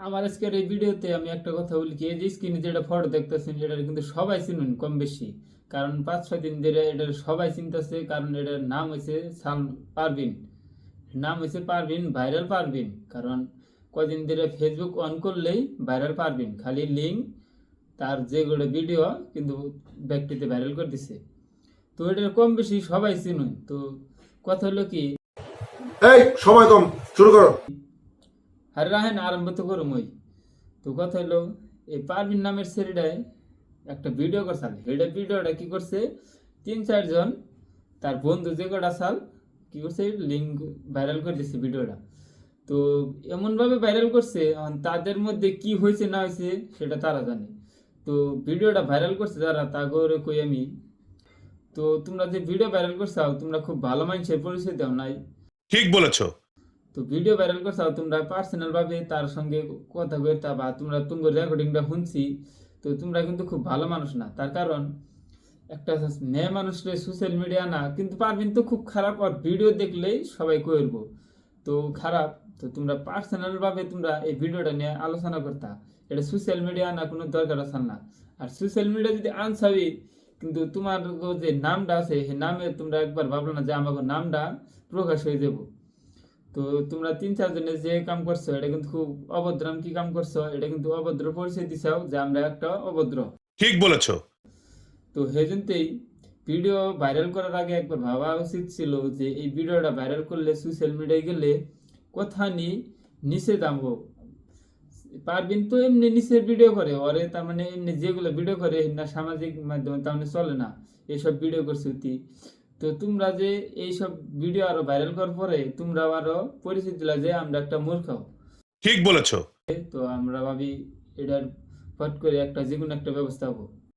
আমার আজকের এই ভিডিওতে আমি একটা কথা বলি কি, এই যে স্ক্রিনে যেটা ফটো দেখতেছেন এটা কিন্তু সবাই চিনুন কম বেশি। কারণ 5-6 দিন ধরে এটা সবাই চিনতেছে, কারণ এটার নাম হয়েছে পারভিন। নাম হয়েছে পারভিন, ভাইরাল পারভিন। কারণ কদিন ধরে ফেসবুক অন করলেই ভাইরাল পারভিন, খালি লিঙ্ক তার যেগুলো ভিডিও কিন্তু ব্যক্তিতে ভাইরাল করে দিছে। তো এটার কম বেশি সবাই চিনুন। তো কথা হলো কি, এই সময় কম, শুরু করো। আরে রাহেন আরম্ভ তো করুম ওই। তো কথা হলো, এই পারভিন নামের ছেলেটাই একটা ভিডিও করছে। এটা ভিডিওটা কি করছে, 3-4 জন তার বন্ধু যে কটা সাল কি করছে, লিঙ্ক ভাইরাল করে দিচ্ছে ভিডিওটা। তো এমনভাবে ভাইরাল করছে, এখন তাদের মধ্যে কি হয়েছে না হয়েছে সেটা তারা জানে। তো ভিডিওটা ভাইরাল করছে যারা, তা করে কই আমি। তো তোমরা যে ভিডিও ভাইরাল করছাও, তোমরা খুব ভালো মানুষের পরিচয় দাও নাই। ঠিক বলেছো। তো ভিডিও ভাইরাল করছাও, তোমরা পার্সোনাল ভাবে তার সঙ্গে কথা কইতা বা তোমরা তোমার রেকর্ডিংটা শুনছি। তো তোমরা কিন্তু খুব ভালো মানুষ না। তার কারণ একটা মেয়ে মানুষরে সোশ্যাল মিডিয়া না, কিন্তু পারবিন তো খুব খারাপ, আর ভিডিও দেখলেই সবাই কইরবো তো খারাপ। তো তোমরা পার্সোনাল ভাবে তোমরা এই ভিডিওটা নিয়ে আলোচনা করতা, এটা সোশ্যাল মিডিয়া না কোনো দরকার আছে না। আর সোশ্যাল মিডিয়া যদি আনসাবি, কিন্তু তোমার যে নামটা আছে সেই নামে তোমরা একবার ভাবলো না যে আমাকে নামটা প্রকাশ হয়ে যাব। তো তোমরা 3-4 জনের যে কাম করছো এটা কিন্তু খুব অভদ্রাম কি কাম করছো, এটা কিন্তু অভদ্র পরিচয় দিছাও যে আমরা একটা অভদ্র। ঠিক বলেছো। তো সেজন্যই ভিডিও ভাইরাল করার আগে একবার ভাবা উচিত ছিল যে এই ভিডিওটা ভাইরাল করলে সোশ্যাল মিডিয়ায় গেলে কথা নিচে দামবো। পারবিন তো এমনি নিচের ভিডিও করে, ওরে তার মানে এমনি যেগুলো ভিডিও করে না সামাজিক মাধ্যমে তার মানে চলে না, এইসব ভিডিও করছে অতি। তো তোমরা যে এইসব ভিডিও আরো ভাইরাল করার পরে তোমরা আরো পরিচিত দিলা যে আমরা একটা মূর্খ। ঠিক বলেছো। তো আমরা ভাবি এটার ফট করে একটা যে কোনো একটা ব্যবস্থা হবো।